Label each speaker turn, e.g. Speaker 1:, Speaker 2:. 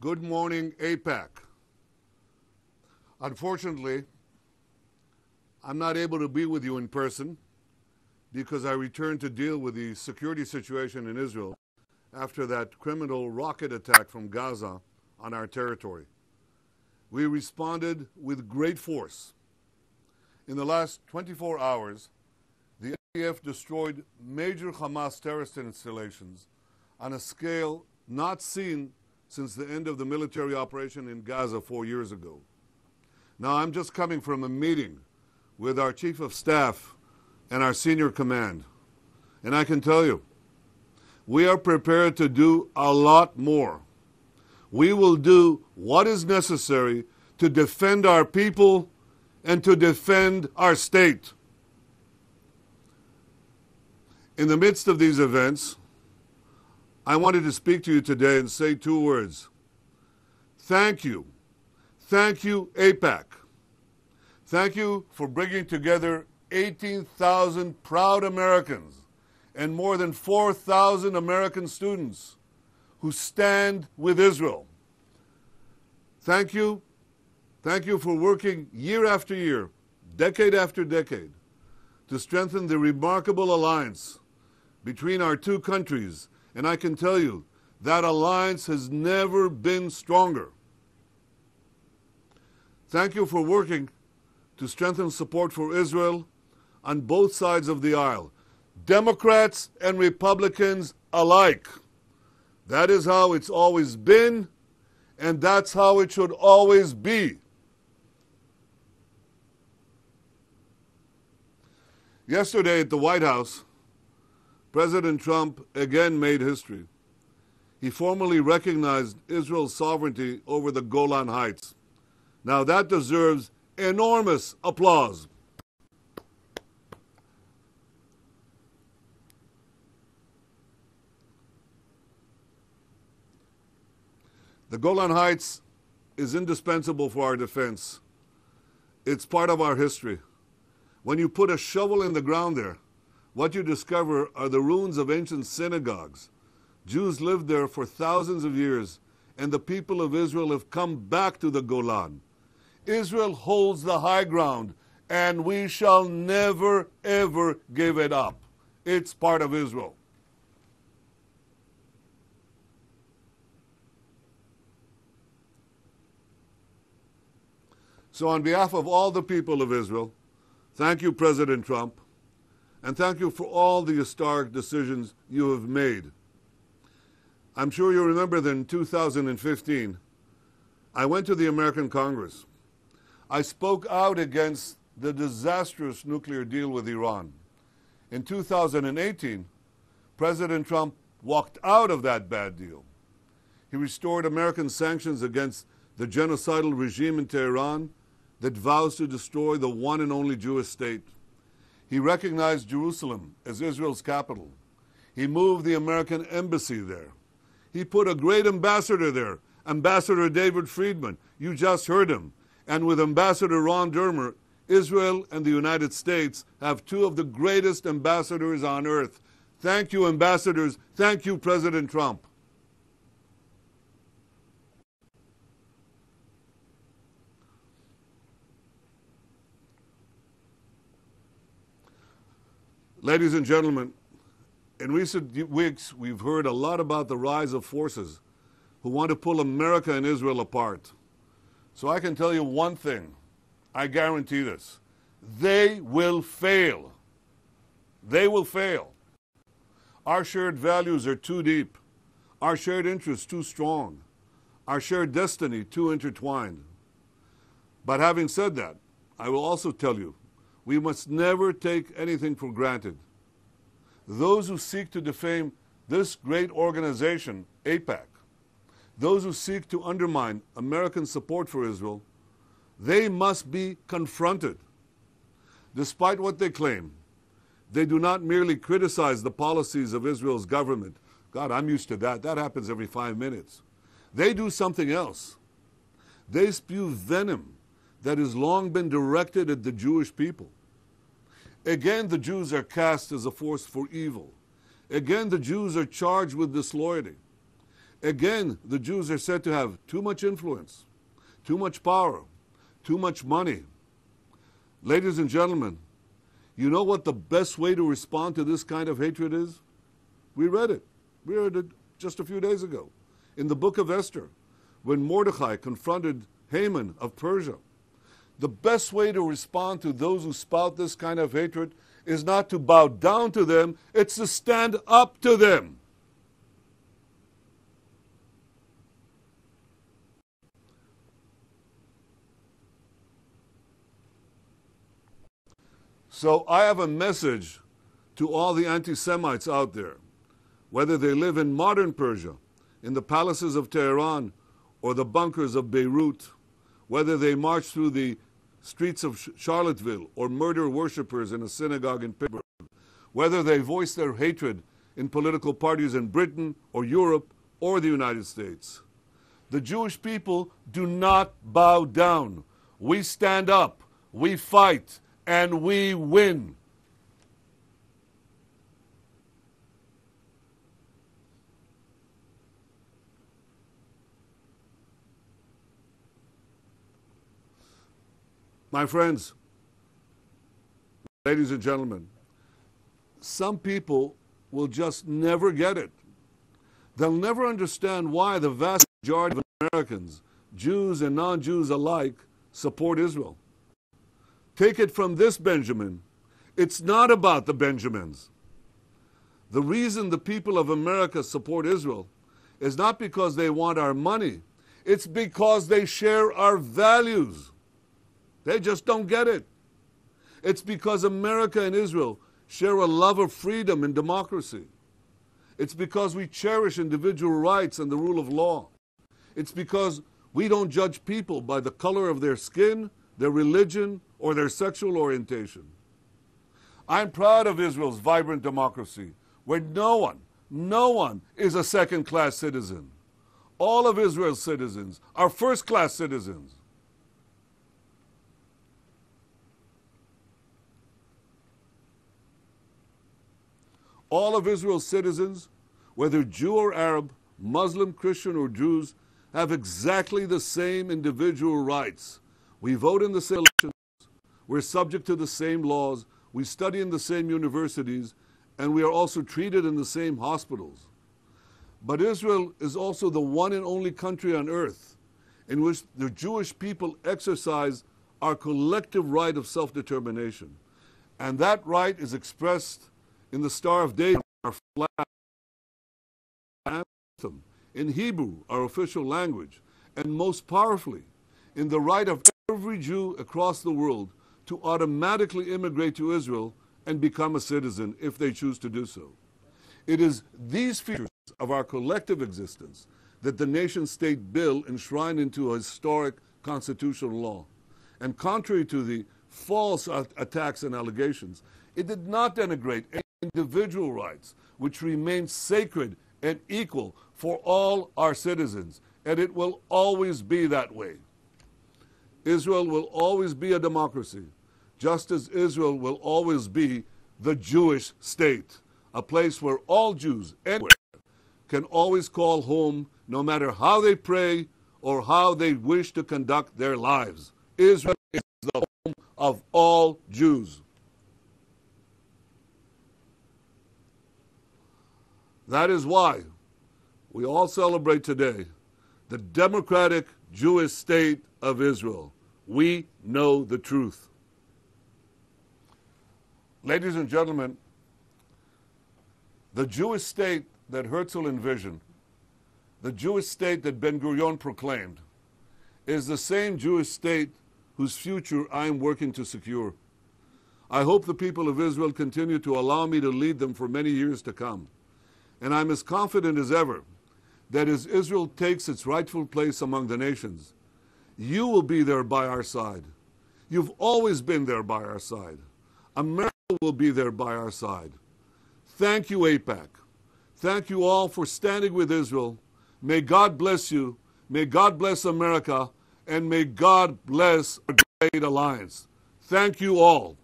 Speaker 1: Good morning, AIPAC. Unfortunately, I'm not able to be with you in person because I returned to deal with the security situation in Israel after that criminal rocket attack from Gaza on our territory. We responded with great force. In the last 24 hours, the IDF destroyed major Hamas terrorist installations on a scale not seen since the end of the military operation in Gaza 4 years ago. Now, I'm just coming from a meeting with our Chief of Staff and our senior command. And I can tell you, we are prepared to do a lot more. We will do what is necessary to defend our people and to defend our state. In the midst of these events, I wanted to speak to you today and say two words. Thank you. Thank you, AIPAC. Thank you for bringing together 18,000 proud Americans and more than 4,000 American students who stand with Israel. Thank you. Thank you for working year after year, decade after decade, to strengthen the remarkable alliance between our two countries. And I can tell you, that alliance has never been stronger. Thank you for working to strengthen support for Israel on both sides of the aisle, Democrats and Republicans alike. That is how it's always been, and that's how it should always be. Yesterday at the White House, President Trump again made history. He formally recognized Israel's sovereignty over the Golan Heights. Now that deserves enormous applause. The Golan Heights is indispensable for our defense. It's part of our history. When you put a shovel in the ground there, what you discover are the ruins of ancient synagogues. Jews lived there for thousands of years, and the people of Israel have come back to the Golan. Israel holds the high ground, and we shall never, ever give it up. It's part of Israel. So on behalf of all the people of Israel, thank you, President Trump, and thank you for all the historic decisions you have made. I'm sure you remember that in 2015, I went to the American Congress. I spoke out against the disastrous nuclear deal with Iran. In 2018, President Trump walked out of that bad deal. He restored American sanctions against the genocidal regime in Tehran that vows to destroy the one and only Jewish state. He recognized Jerusalem as Israel's capital. He moved the American embassy there. He put a great ambassador there, Ambassador David Friedman. You just heard him. And with Ambassador Ron Dermer, Israel and the United States have two of the greatest ambassadors on earth. Thank you, ambassadors. Thank you, President Trump. Ladies and gentlemen, in recent weeks, we've heard a lot about the rise of forces who want to pull America and Israel apart. So I can tell you one thing. I guarantee this. They will fail. They will fail. Our shared values are too deep. Our shared interests too strong. Our shared destiny too intertwined. But having said that, I will also tell you, we must never take anything for granted. Those who seek to defame this great organization, AIPAC, those who seek to undermine American support for Israel, they must be confronted. Despite what they claim, they do not merely criticize the policies of Israel's government. God, I'm used to that. That happens every 5 minutes. They do something else. They spew venom that has long been directed at the Jewish people. Again, the Jews are cast as a force for evil. Again, the Jews are charged with disloyalty. Again, the Jews are said to have too much influence, too much power, too much money. Ladies and gentlemen, you know what the best way to respond to this kind of hatred is? We read it. We read it just a few days ago in the book of Esther, when Mordecai confronted Haman of Persia. The best way to respond to those who spout this kind of hatred is not to bow down to them, it's to stand up to them. So I have a message to all the anti-Semites out there, whether they live in modern Persia, in the palaces of Tehran, or the bunkers of Beirut, whether they march through the streets of Charlottesville or murder worshippers in a synagogue in Pittsburgh, whether they voice their hatred in political parties in Britain or Europe or the United States. The Jewish people do not bow down. We stand up, we fight, and we win. My friends, ladies and gentlemen, some people will just never get it. They'll never understand why the vast majority of Americans, Jews and non-Jews alike, support Israel. Take it from this Benjamin. It's not about the Benjamins. The reason the people of America support Israel is not because they want our money. It's because they share our values. They just don't get it. It's because America and Israel share a love of freedom and democracy. It's because we cherish individual rights and the rule of law. It's because we don't judge people by the color of their skin, their religion, or their sexual orientation. I'm proud of Israel's vibrant democracy, where no one is a second-class citizen. All of Israel's citizens are first-class citizens. All of Israel's citizens, whether Jew or Arab, Muslim, Christian, or Jews, have exactly the same individual rights. We vote in the same elections, we're subject to the same laws, we study in the same universities, and we are also treated in the same hospitals. But Israel is also the one and only country on earth in which the Jewish people exercise our collective right of self-determination. And that right is expressed in the Star of David, our flag, anthem, in Hebrew, our official language, and most powerfully, in the right of every Jew across the world to automatically immigrate to Israel and become a citizen if they choose to do so. It is these features of our collective existence that the nation-state bill enshrined into a historic constitutional law. And contrary to the false attacks and allegations, it did not denigrate individual rights, which remain sacred and equal for all our citizens, and it will always be that way. Israel will always be a democracy, just as Israel will always be the Jewish state, a place where all Jews anywhere can always call home, no matter how they pray or how they wish to conduct their lives. Israel is the home of all Jews. That is why we all celebrate today the democratic Jewish state of Israel. We know the truth. Ladies and gentlemen, the Jewish state that Herzl envisioned, the Jewish state that Ben-Gurion proclaimed, is the same Jewish state whose future I am working to secure. I hope the people of Israel continue to allow me to lead them for many years to come. And I'm as confident as ever that as Israel takes its rightful place among the nations, you will be there by our side. You've always been there by our side. America will be there by our side. Thank you, AIPAC. Thank you all for standing with Israel. May God bless you. May God bless America. And may God bless our great alliance. Thank you all.